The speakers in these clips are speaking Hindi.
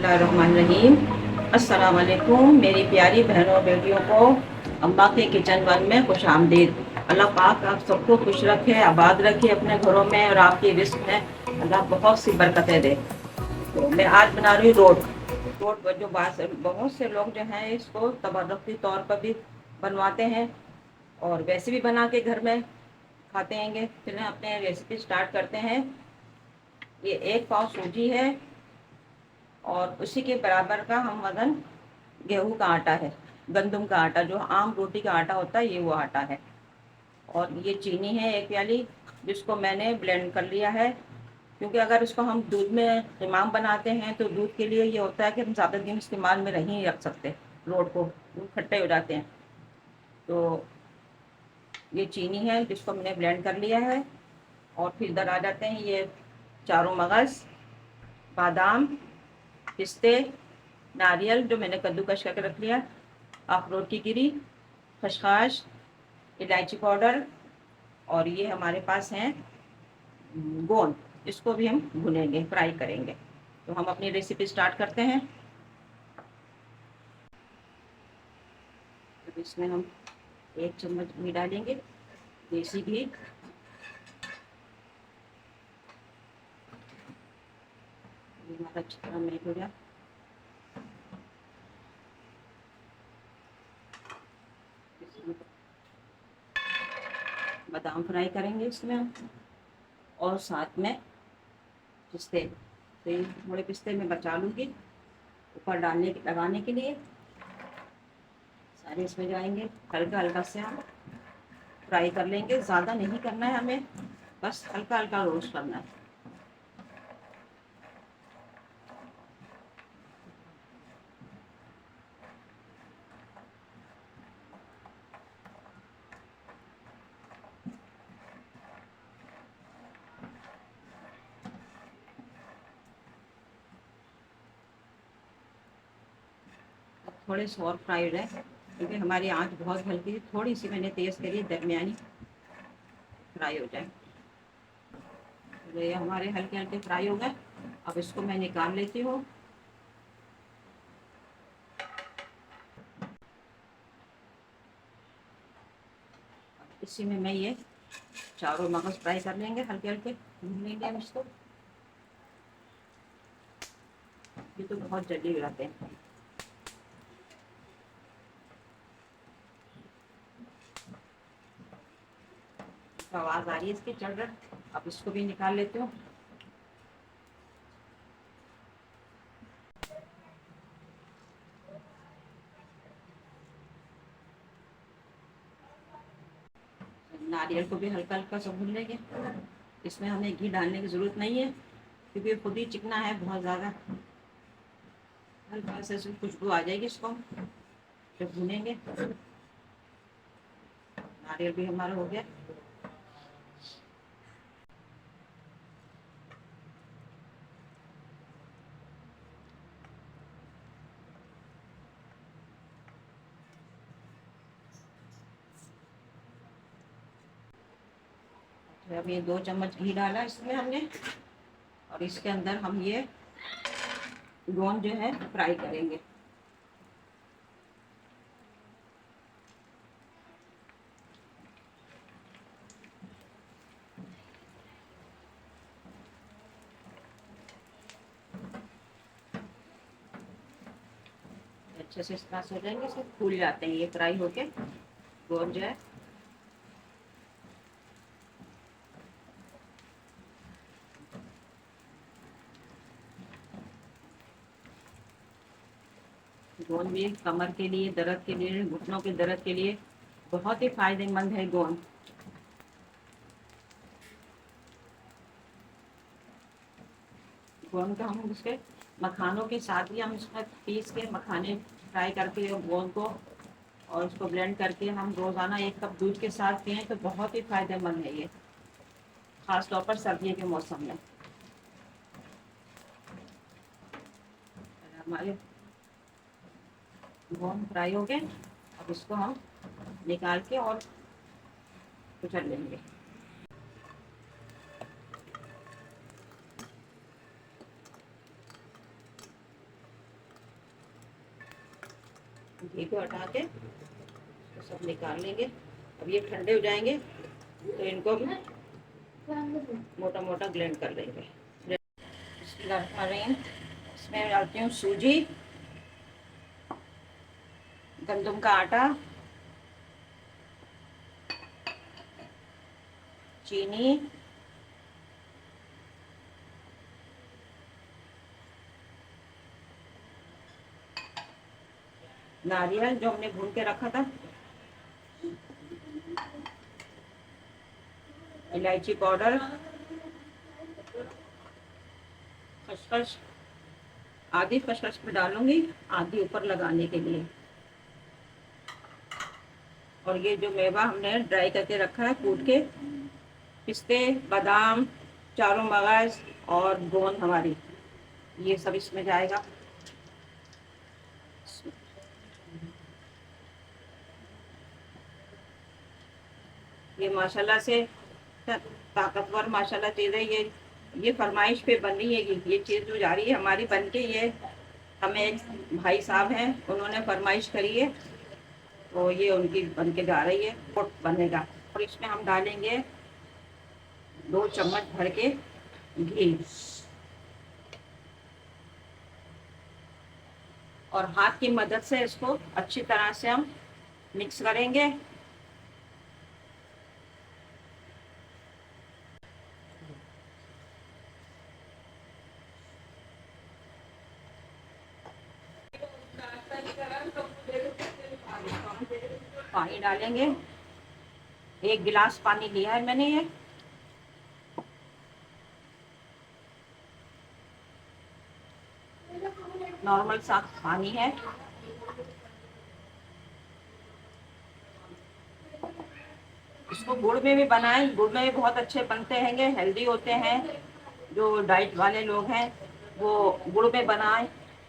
बिस्मिल्लाहिर्रहमानिर्रहीम। अस्सलाम वालेकुम मेरी प्यारी बहनों बेटियों को अम्मा के किचन वन में खुश आमदीद। अल्लाह पाक आप सबको खुश रखे, आबाद रखे अपने घरों में, और आपकी रिस्क में अल्लाह बहुत सी बरकतें दे। तो मैं आज बना रही हूँ रोट। जो बहुत से लोग जो हैं इसको तबर्रुकी तौर पर भी बनवाते हैं और वैसे भी बना के घर में खाते हैंगे। चलिए अपने रेसिपी स्टार्ट करते हैं। ये 1 पाव सूजी है और उसी के बराबर का हम वजन गेहूं का आटा है, गंदम का आटा, जो आम रोटी का आटा होता है, ये वो आटा है। और ये चीनी है 1 प्याली, जिसको मैंने ब्लेंड कर लिया है। क्योंकि अगर इसको हम दूध में इमाम बनाते हैं तो दूध के लिए ये होता है कि हम ज़्यादा दिन इस्तेमाल में नहीं रख सकते, रोट को दूध खट्टे हो जाते हैं। तो ये चीनी है जिसको मैंने ब्लेंड कर लिया है। और फिर इधर आ जाते हैं ये चारों मगज़, बादाम, पिस्ते, नारियल जो मैंने कद्दूकस करके रख लिया, अखरोट की गिरी, खसखस, इलायची पाउडर, और ये हमारे पास हैं गोंद। इसको भी हम भुनेंगे, फ्राई करेंगे। तो हम अपनी रेसिपी स्टार्ट करते हैं। तो इसमें हम 1 चम्मच घी डालेंगे, देसी घी। हमारा अच्छी तरह मेल्ट हो जाए। बादाम फ्राई करेंगे इसमें हम, और साथ में पिस्ते। तो ये थोड़े पिस्ते में बचा लूँगी ऊपर लगाने के लिए। सारे इसमें जाएंगे। हल्का हल्का से हम फ्राई कर लेंगे, ज़्यादा नहीं करना है हमें, बस हल्का हल्का रोस्ट करना है। थोड़े से और फ्राई हो जाए, क्योंकि हमारी आंच बहुत हल्की है, थोड़ी सी मैंने तेज़ करी, दरमियानी फ्राई हो जाए। तो ये हमारे हल्के हल्के फ्राई हो गए। अब इसको मैं निकाल लेती हूँ। इसी में मैं ये चारों मगज फ्राई कर लेंगे, हल्के हल्के भून लेंगे हम इसको। ये तो बहुत जल्दी हो जाते हैं। आवाज़ आ रही है इसकी चल रहा। अब इसको भी निकाल लेती हूँ। नारियल को भी हल्का हल्का सा भून लेंगे। इसमें हमें घी डालने की ज़रूरत नहीं है, क्योंकि ये खुद ही चिकना है बहुत ज़्यादा। हल्का से खुशबू आ जाएगी इसको जब भूनेंगे। नारियल भी हमारा हो गया। तो अब ये 2 चम्मच घी डाला इसमें हमने, और इसके अंदर हम ये गोंद जो है फ्राई करेंगे। अच्छे से इस तरह से हो जाएंगे, सब फूल जाते हैं ये फ्राई होके गोंद जो है। गोंद भी कमर के लिए, दर्द के लिए, घुटनों के दर्द के लिए बहुत ही फायदेमंद है गोंद। गोंद का हम उसके मखानों के साथ ही हम इसमें पीस के मखाने फ्राई करके गोंद को, और उसको ब्लेंड करके हम रोज़ाना 1 कप दूध के साथ पिएं तो बहुत ही फायदेमंद है ये, ख़ास तौर पर सर्दियों के मौसम में। हमारे गोंद फ्राई हो गए। अब इसको हम निकाल के और कुचल लेंगे। घी को हटा के तो सब निकाल लेंगे। अब ये ठंडे हो जाएंगे तो इनको भी मोटा मोटा ग्राइंड कर लेंगे। इसमें डालती हूँ सूजी, गंदम का आटा, चीनी, नारियल जो हमने भून के रखा था, इलायची पाउडर, खसखस, आधी खसखस में डालूंगी, आधी ऊपर लगाने के लिए। और ये जो मेवा हमने ड्राई करके रखा है कूट के, पिस्ते, बादाम, चारों मगज और गोंद हमारी, ये सब इसमें जाएगा। ये माशाल्लाह से ताकतवर माशाल्लाह चीज़ है। ये फरमाइश पे बन रही है। ये चीज़ जो जा रही है हमारी बन के, ये हमें एक भाई साहब हैं उन्होंने फरमाइश करी है तो ये उनकी बन के जा रही है, बनेगा। और इसमें हम डालेंगे 2 चम्मच भर के घी और हाथ की मदद से इसको अच्छी तरह से हम मिक्स करेंगे। पानी डालेंगे, 1 गिलास पानी लिया है मैंने। ये नॉर्मल सा पानी है। इसको गुड़ में भी बनाएं, गुड़ में भी बहुत अच्छे बनते हैं, हेल्दी होते हैं। जो डाइट वाले लोग हैं वो गुड़ में बनाएं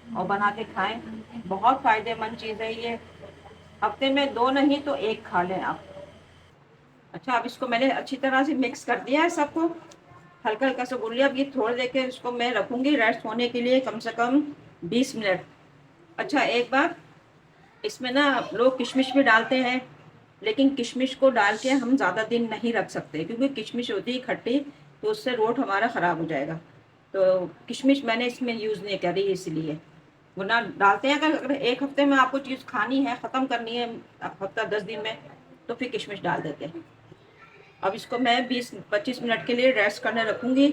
और बना के खाएं, बहुत फायदेमंद चीज़ है ये। हफ्ते में 2 नहीं तो 1 खा लें आप। अच्छा, अब इसको मैंने अच्छी तरह से मिक्स कर दिया है सबको, हल्का हल्का सा गुड़ लिया। अब ये थोड़ी देर के इसको मैं रखूंगी रेस्ट होने के लिए, कम से कम 20 मिनट। अच्छा, एक बार इसमें ना लोग किशमिश भी डालते हैं, लेकिन किशमिश को डाल के हम ज़्यादा दिन नहीं रख सकते क्योंकि किशमिश होती है खट्टी, तो उससे रोट हमारा ख़राब हो जाएगा। तो किशमिश मैंने इसमें यूज़ नहीं करी इसलिए। वरना डालते हैं, अगर 1 हफ्ते में आपको चीज़ खानी है, ख़त्म करनी है हफ्ता 10 दिन में, तो फिर किशमिश डाल देते हैं। अब इसको मैं 20-25 मिनट के लिए रेस्ट करने रखूँगी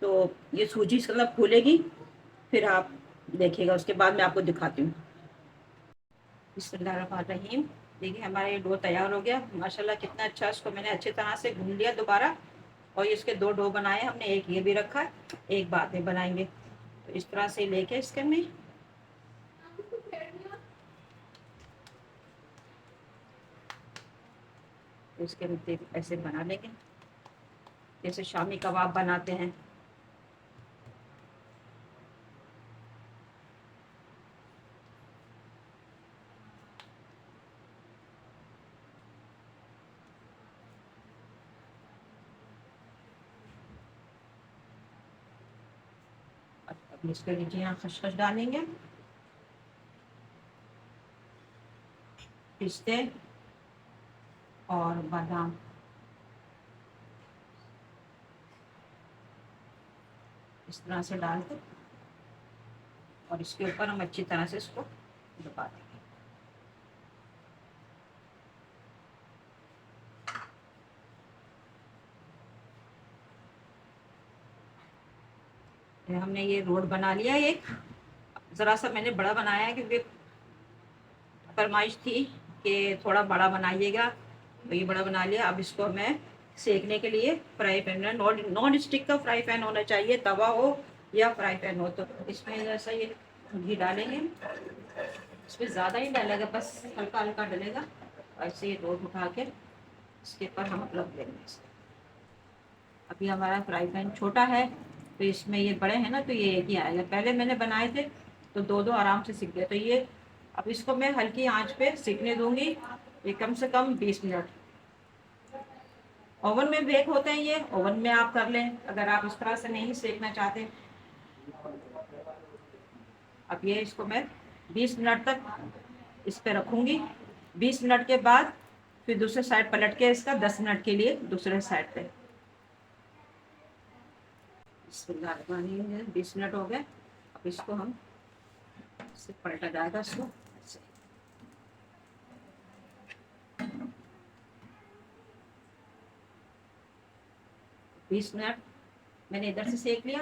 तो ये सूजी इसके अंदर फूलेगी, फिर आप देखिएगा। उसके बाद मैं आपको दिखाती हूँ। बिस्मिल्लाहिर्रहमानिर्रहीम। देखिए हमारा ये डो तैयार हो गया माशाल्लाह, कितना अच्छा। इसको मैंने अच्छी तरह से गूंद लिया दोबारा। और इसके 2 डो बनाए हमने, एक ये भी रखा है, एक बाद में बनाएंगे। तो इस तरह से लेके इसके में इसके ऐसे बना लेंगे जैसे शामी कबाब बनाते हैं। अब इसके नीचे यहाँ खसखस डालेंगे, पिस्ते और बादाम। इस तरह से डाल के और इसके ऊपर हम अच्छी तरह से इसको दबा देंगे। हमने ये रोड बना लिया एक, ज़रा सा मैंने बड़ा बनाया है क्योंकि फरमाइश थी कि थोड़ा बड़ा बनाइएगा, तो ये बड़ा बना लिया। अब इसको मैं सेकने के लिए फ्राई पैन में, नॉन स्टिक का फ्राई पैन होना चाहिए, तवा हो या फ्राई पैन हो। तो इसमें जैसा ये घी डालेंगे, इसमें ज़्यादा ही डालेगा, बस हल्का हल्का डलेगा। ऐसे ये रोड उठा के इसके ऊपर हम रख देंगे। अभी हमारा फ्राई पैन छोटा है तो इसमें ये बड़े हैं ना, तो ये एक ही आएगा। पहले मैंने बनाए थे तो 2-2 आराम से सीख गए। तो ये अब इसको मैं हल्की आंच पे सीखने दूंगी, ये कम से कम 20 मिनट। ओवन में बेक होते हैं ये, ओवन में आप कर लें अगर आप इस तरह से नहीं सेकना चाहते। अब ये इसको मैं 20 मिनट तक इस पे रखूँगी। 20 मिनट के बाद फिर दूसरे साइड पलट के इसका 10 मिनट के लिए दूसरे साइड पे। 20 मिनट हो गए। अब इसको हम इससे पलटा जाएगा इसको ऐसे। 20 मिनट मैंने इधर से सेक लिया।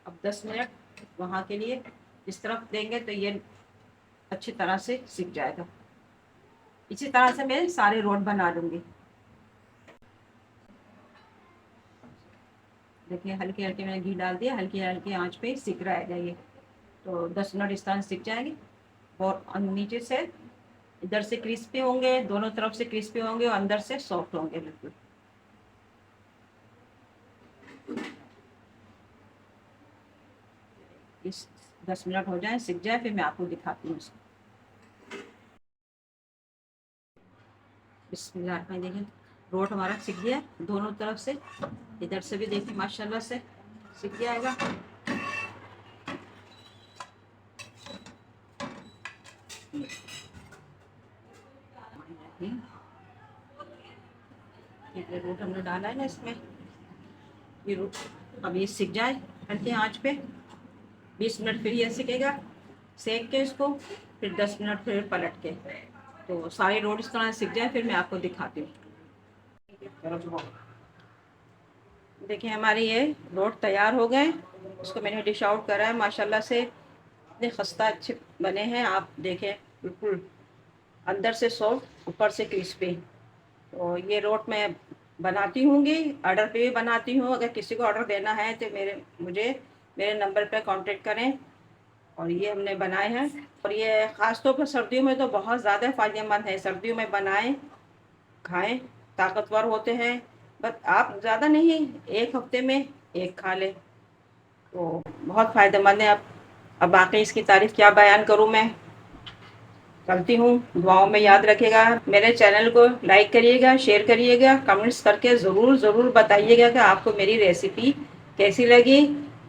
अब 10 मिनट वहाँ के लिए इस तरफ देंगे तो ये अच्छी तरह से सिक जाएगा। इसी तरह से मैं सारे रोट बना लूँगी। देखिए हल्के हल्के मैंने घी डाल दिया, हल्की हल्की आंच पे सिक रहेगा ये। तो 10 मिनट इस तरह सिक जाएंगे और नीचे से इधर से क्रिस्पी होंगे, दोनों तरफ से क्रिस्पी होंगे और अंदर से सॉफ्ट होंगे बिल्कुल। इस 10 मिनट हो जाए, सिक जाए, फिर मैं आपको दिखाती हूँ इसको। बिस्मिल्लाह में देखिए रोट हमारा सिक गया दोनों तरफ से। इधर से भी देखिए माशाल्लाह से सिक जाएगा। ये रोट हमने डाला है ना इसमें, ये रोट अब ये सिक जाए हल्की आंच पे। 20 मिनट फिर ये सिकेगा, सेक के इसको फिर 10 मिनट फिर पलट के। तो सारे रोट इस तरह सिक जाए फिर मैं आपको दिखाती हूँ। देखिए हमारे ये रोट तैयार हो गए। इसको मैंने डिश आउट करा है माशाल्लाह से। इतने खस्ता अच्छे बने हैं, आप देखें बिल्कुल अंदर से सॉफ्ट ऊपर से क्रिस्पी। तो ये रोट मैं बनाती हूँगी, ऑर्डर पे भी बनाती हूँ। अगर किसी को ऑर्डर देना है तो मेरे नंबर पे कांटेक्ट करें। और ये हमने बनाए हैं और ये ख़ास तौर पर सर्दियों में तो बहुत ज़्यादा फ़ायदेमंद है। सर्दियों में बनाएं, खाएं, ताकतवर होते हैं। बस आप ज़्यादा नहीं, एक हफ्ते में एक खा लें तो बहुत फ़ायदेमंद है। अब बाकी इसकी तारीफ़ क्या बयान करूँ मैं। चलती हूँ, दुआओं में याद रखिएगा। मेरे चैनल को लाइक करिएगा, शेयर करिएगा, कमेंट्स करके ज़रूर बताइएगा कि आपको मेरी रेसिपी कैसी लगी।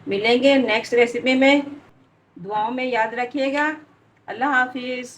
मिलेंगे नेक्स्ट रेसिपी में। दुआओं में याद रखिएगा। अल्लाह हाफिज़।